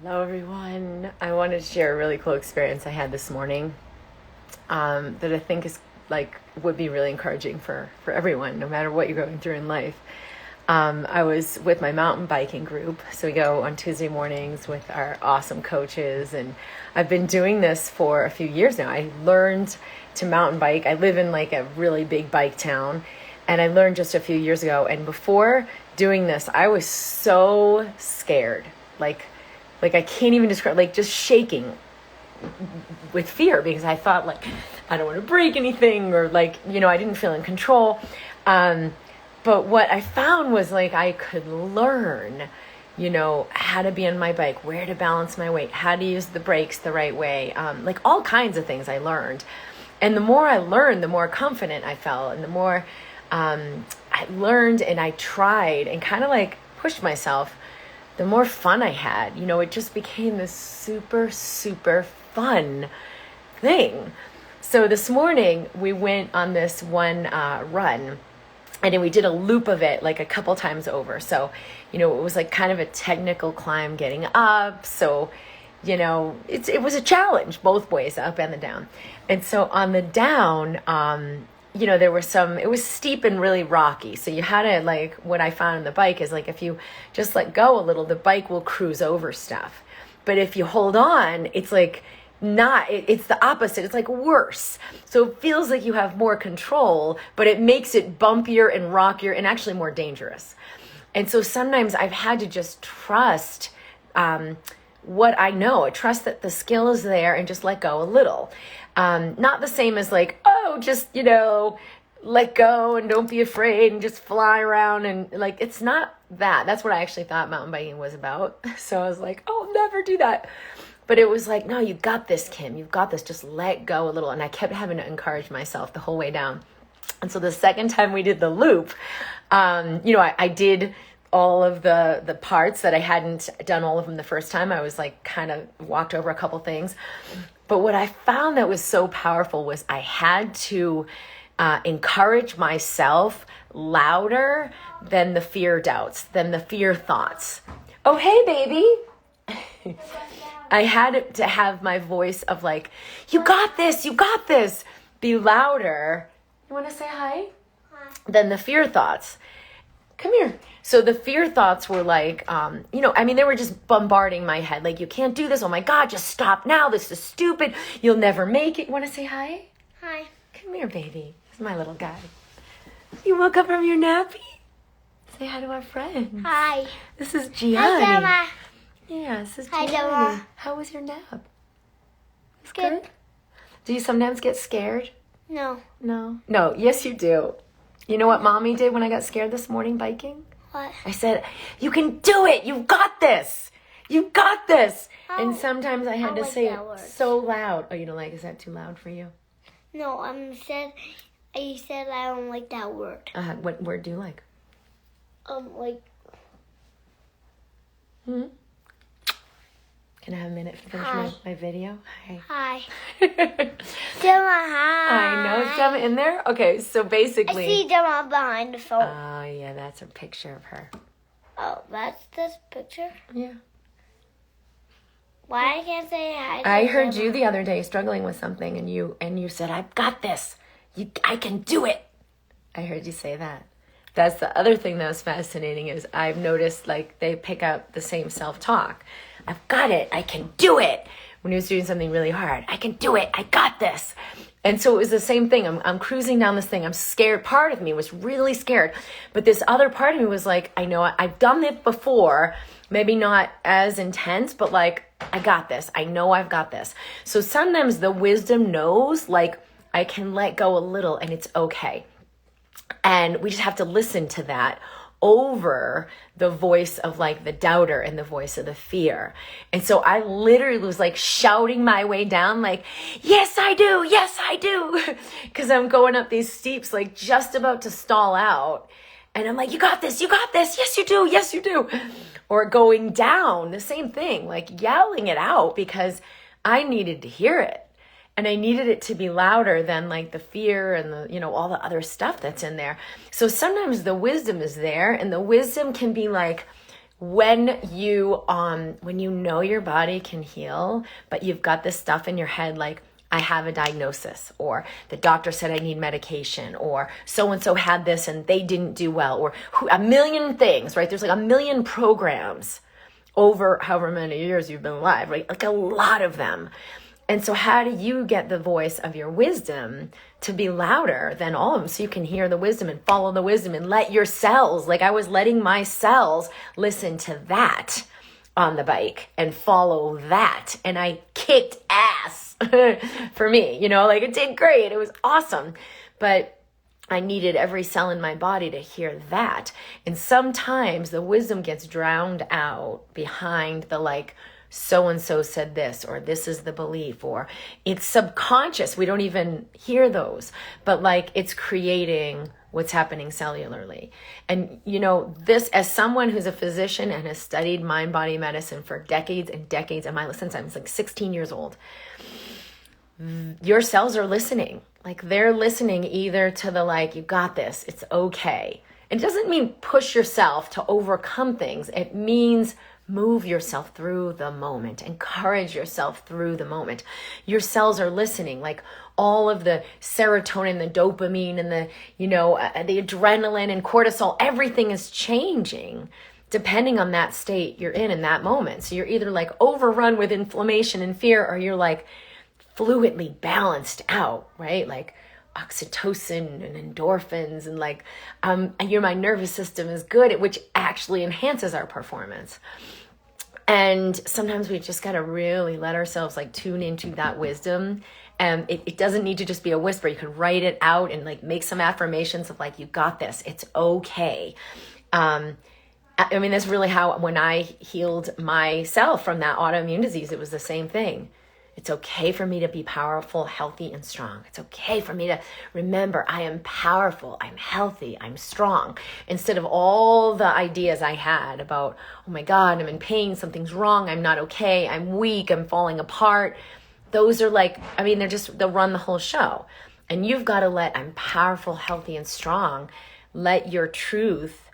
Hello, everyone. I wanted to share a really cool experience I had this morning that I think is would be really encouraging for everyone, no matter what you're going through in life. I was with my mountain biking group, so we go on Tuesday mornings with our awesome coaches, and I've been doing this for a few years now. I learned to mountain bike. I live in like a really big bike town, and I learned just a few years ago. And before doing this, I was so scared, like I can't even describe, like just shaking with fear because I thought like I don't want to break anything or I didn't feel in control. But what I found was like I could learn, how to be on my bike, where to balance my weight, how to use the brakes the right way, like all kinds of things I learned. And the more I learned, the more confident I felt, and the more I learned and I tried and kind of like pushed myself, the more fun I had. It just became this super, super fun thing. So this morning we went on this one run, and then we did a loop of it like a couple times over. So, it was like kind of a technical climb getting up. So, it was a challenge both ways, the up and the down. And so on the down, there were it was steep and really rocky. So you had to, like, what I found on the bike is like, if you just let go a little, the bike will cruise over stuff. But if you hold on, it's like it's the opposite. It's like worse. So it feels like you have more control, but it makes it bumpier and rockier and actually more dangerous. And so sometimes I've had to just trust what I know. Trust that the skill is there and just let go a little. Not the same as like, just, let go and don't be afraid and just fly around. And like, it's not that. That's what I actually thought mountain biking was about. So I was like, I'll never do that. But it was like, no, you got this, Kim. You've got this. Just let go a little. And I kept having to encourage myself the whole way down. And so the second time we did the loop, I did all of the parts that I hadn't done all of them the first time. I was like kind of walked over a couple things. But what I found that was so powerful was I had to encourage myself louder than the fear doubts, than the fear thoughts. Oh, hey, baby. I had to have my voice of like, you got this, be louder. You want to say hi? Hi. Than the fear thoughts. Come here. So the fear thoughts were like, they were just bombarding my head. Like, you can't do this. Oh my God, just stop now. This is stupid. You'll never make it. You want to say hi? Hi. Come here, baby. This is my little guy. You woke up from your nappy? Say hi to our friends. Hi. This is Gianni. Hi, Gemma. Yeah, this is Hi, Gianni. Gemma. How was your nap? It's Good. Do you sometimes get scared? No. No. No, yes you do. You know what Mommy did when I got scared this morning biking? What? I said, you can do it. You've got this. You got this. And sometimes I had to like say that it word. so loud. Oh, you don't like, is that too loud for you? No, I said I don't like that word. What word do you like? Like. Can I have a minute to finish Hi. my video? Hi. Gemma, hi. I know. Is Gemma in there? Okay, so I basically. see Gemma behind the phone. Oh, yeah, that's a picture of her. Oh, that's this picture? Yeah. Why I can't say hi to I heard Gemma? you the other day struggling with something, and you said, I've got this. I can do it. I heard you say that. That's the other thing that was fascinating is I've noticed like they pick up the same self-talk. I've got it. I can do it. When he was doing something really hard, I can do it. I got this. And so it was the same thing. I'm cruising down this thing. I'm scared. Part of me was really scared. But this other part of me was like, I know I've done it before. Maybe not as intense, but like, I got this. I know I've got this. So sometimes the wisdom knows like I can let go a little and it's okay. And we just have to listen to that over the voice of like the doubter and the voice of the fear. And so I literally was like shouting my way down like, yes, I do. Yes, I do. Because I'm going up these steeps, like just about to stall out. And I'm like, you got this. You got this. Yes, you do. Yes, you do. Or going down, the same thing, like yelling it out because I needed to hear it. And I needed it to be louder than like the fear and the, all the other stuff that's in there. So sometimes the wisdom is there, and the wisdom can be like when you know your body can heal, but you've got this stuff in your head like, I have a diagnosis, or the doctor said I need medication, or so-and-so had this and they didn't do well, or a million things, right? There's like a million programs over however many years you've been alive, right? Like a lot of them. And so how do you get the voice of your wisdom to be louder than all of them, so you can hear the wisdom and follow the wisdom and let your cells, like I was letting my cells listen to that on the bike and follow that. And I kicked ass for me, like it did great. It was awesome. But I needed every cell in my body to hear that. And sometimes the wisdom gets drowned out behind the like, so-and-so said this, or this is the belief, or it's subconscious. We don't even hear those, but like it's creating what's happening cellularly. And this, as someone who's a physician and has studied mind-body medicine for decades and decades, since I was like 16 years old, your cells are listening. Like they're listening either to the like, you got this, it's okay. It doesn't mean push yourself to overcome things. It means move yourself through the moment, encourage yourself through the moment. Your cells are listening, like all of the serotonin, the dopamine, and the adrenaline and cortisol, everything is changing depending on that state you're in that moment. So you're either like overrun with inflammation and fear, or you're like fluidly balanced out, right? Like oxytocin and endorphins and like, my nervous system is good, which actually enhances our performance. And sometimes we just got to really let ourselves like tune into that wisdom. And it doesn't need to just be a whisper. You can write it out and like make some affirmations of like, you got this, it's okay. That's really how, when I healed myself from that autoimmune disease, it was the same thing. It's okay for me to be powerful, healthy, and strong. It's okay for me to remember I am powerful, I'm healthy, I'm strong. Instead of all the ideas I had about, oh my God, I'm in pain, something's wrong, I'm not okay, I'm weak, I'm falling apart. Those are like, they'll run the whole show. And you've got to let I'm powerful, healthy, and strong. Let your truth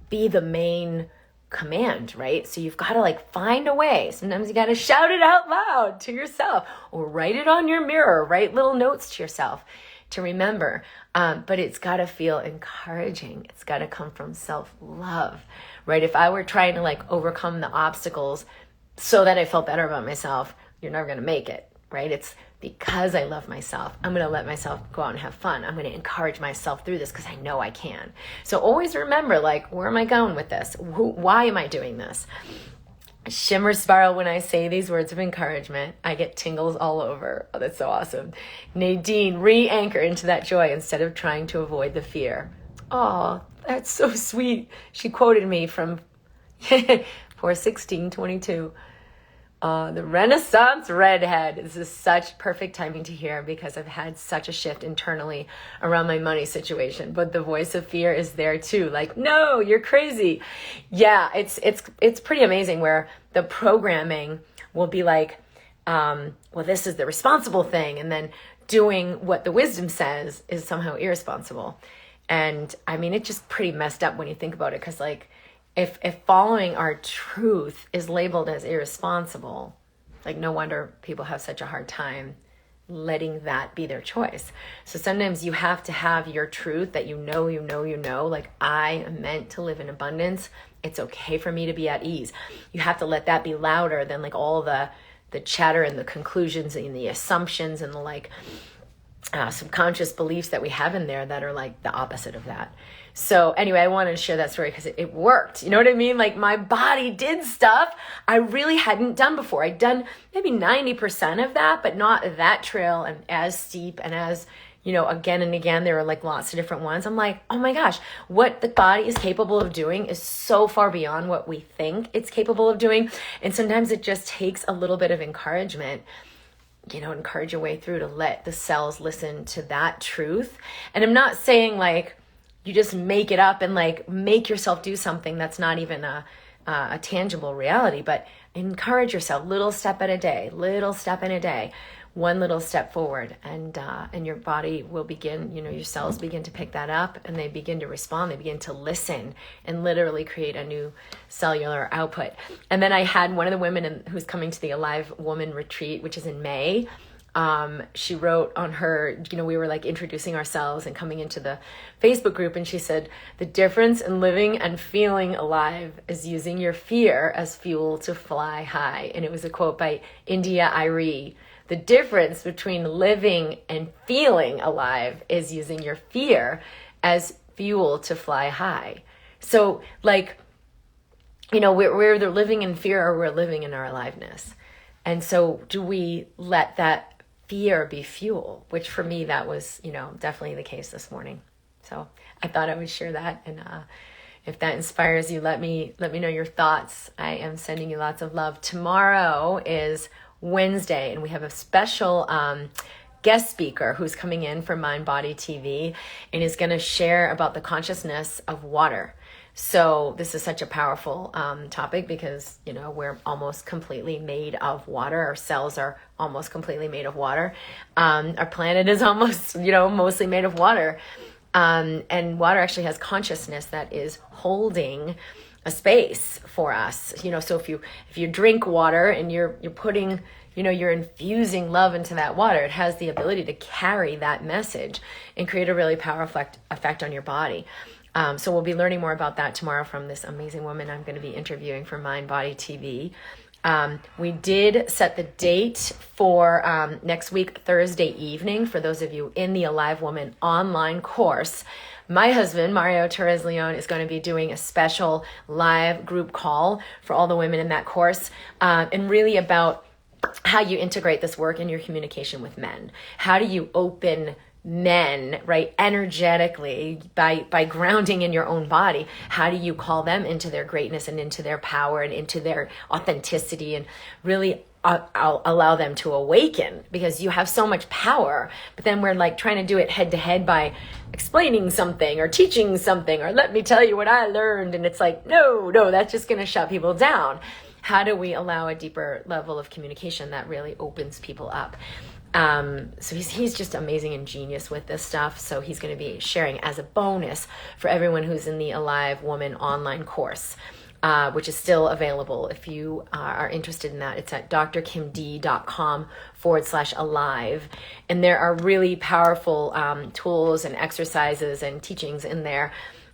be the main command, right? So you've got to like find a way. Sometimes you got to shout it out loud to yourself, or write it on your mirror, write little notes to yourself to remember. But it's got to feel encouraging. It's got to come from self-love, right? If I were trying to like overcome the obstacles so that I felt better about myself, you're never going to make it, right? It's because I love myself. I'm going to let myself go out and have fun. I'm going to encourage myself through this because I know I can. So always remember, like, where am I going with this? Why am I doing this? Shimmer spiral when I say these words of encouragement. I get tingles all over. Oh, that's so awesome. Nadine, re-anchor into that joy instead of trying to avoid the fear. Oh, that's so sweet. She quoted me from 4/16/22. The Renaissance Redhead. This is such perfect timing to hear because I've had such a shift internally around my money situation. But the voice of fear is there too. Like, no, you're crazy. Yeah, it's pretty amazing where the programming will be like, well, this is the responsible thing. And then doing what the wisdom says is somehow irresponsible. And it's just pretty messed up when you think about it. Because like, if following our truth is labeled as irresponsible, like no wonder people have such a hard time letting that be their choice. So sometimes you have to have your truth that you know, like I am meant to live in abundance. It's okay for me to be at ease. You have to let that be louder than like all the chatter and the conclusions and the assumptions and the like subconscious beliefs that we have in there that are like the opposite of that. So anyway, I wanted to share that story because it worked. You know what I mean? Like my body did stuff I really hadn't done before. I'd done maybe 90% of that, but not that trail and as steep and as, again and again, there were like lots of different ones. I'm like, oh my gosh, what the body is capable of doing is so far beyond what we think it's capable of doing. And sometimes it just takes a little bit of encouragement, encourage your way through to let the cells listen to that truth. And I'm not saying like, you just make it up and like make yourself do something that's not even a tangible reality, but encourage yourself little step in a day. one little step forward, and your body will begin, your cells begin to pick that up, and they begin to respond. They begin to listen and literally create a new cellular output. And then I had one of the women who's coming to the Alive Woman Retreat, which is in May. She wrote on her, we were like introducing ourselves and coming into the Facebook group, and she said, the difference in living and feeling alive is using your fear as fuel to fly high. And it was a quote by India Irie. The difference between living and feeling alive is using your fear as fuel to fly high. So like, we're either living in fear or we're living in our aliveness. And so do we let that fear be fuel, which for me, that was, definitely the case this morning. So I thought I would share that. And if that inspires you, let me know your thoughts. I am sending you lots of love. Tomorrow is Wednesday, and we have a special guest speaker who's coming in from Mind Body TV and is going to share about the consciousness of water. So this is such a powerful topic because, we're almost completely made of water. Our cells are almost completely made of water. Our planet is almost, mostly made of water. And water actually has consciousness that is holding a space for us. So if you drink water and you're putting, you're infusing love into that water, it has the ability to carry that message and create a really powerful effect on your body. So we'll be learning more about that tomorrow from this amazing woman I'm going to be interviewing for Mind Body TV. We did set the date for next week, Thursday evening, for those of you in the Alive Woman online course. My husband, Mario Torres Leon, is going to be doing a special live group call for all the women in that course, and really about how you integrate this work in your communication with men. How do you open men, right, energetically by grounding in your own body? How do you call them into their greatness and into their power and into their authenticity, and really I'll allow them to awaken? Because you have so much power, but then we're like trying to do it head to head by explaining something or teaching something or let me tell you what I learned, and it's like, no, that's just going to shut people down. How do we allow a deeper level of communication that really opens people up? So he's just amazing and genius with this stuff. So he's going to be sharing as a bonus for everyone who's in the Alive Woman online course, which is still available. If you are interested in that, it's at drkimd.com/alive. And there are really powerful tools and exercises and teachings in there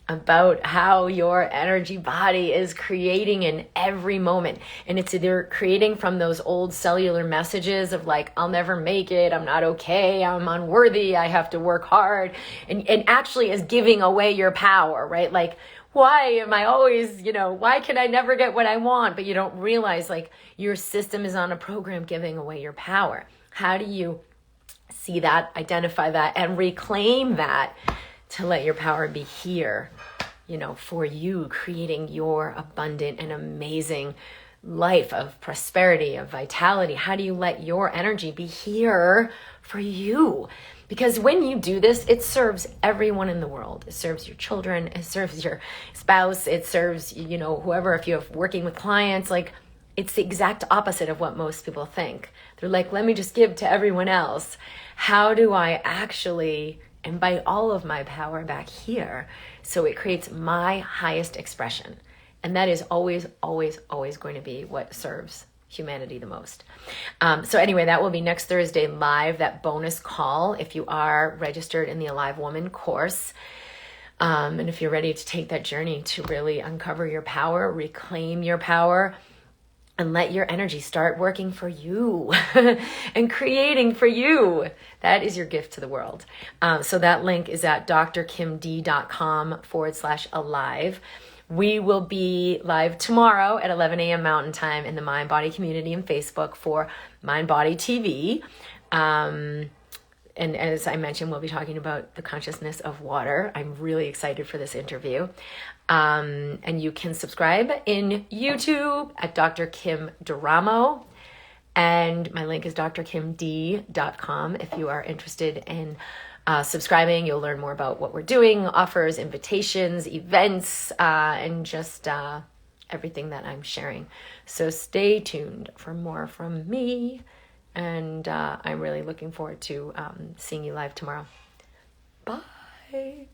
about how your energy body is creating in every moment. And it's either creating from those old cellular messages of like, I'll never make it, I'm not okay, I'm unworthy, I have to work hard, and actually is giving away your power, right? Like, why am I always, why can I never get what I want? But you don't realize like your system is on a program giving away your power. How do you see that, identify that, and reclaim that to let your power be here, for you, creating your abundant and amazing life of prosperity, of vitality? How do you let your energy be here for you? Because when you do this, it serves everyone in the world. It serves your children, it serves your spouse, it serves, whoever, if you're working with clients, like it's the exact opposite of what most people think. They're like, let me just give to everyone else. How do I actually invite all of my power back here so it creates my highest expression? And that is always, always, always going to be what serves humanity the most. So anyway, that will be next Thursday live, that bonus call, if you are registered in the Alive Woman course. And if you're ready to take that journey to really uncover your power, reclaim your power, and let your energy start working for you and creating for you. That is your gift to the world. So that link is at drkimd.com/alive. We will be live tomorrow at 11 a.m. Mountain Time in the Mind Body community and Facebook for Mind Body TV. And as I mentioned, we'll be talking about the consciousness of water. I'm really excited for this interview. And you can subscribe in YouTube at Dr. Kim Duramo. And my link is drkimd.com. If you are interested in subscribing, you'll learn more about what we're doing, offers, invitations, events, and just everything that I'm sharing. So stay tuned for more from me. And I'm really looking forward to seeing you live tomorrow. Bye.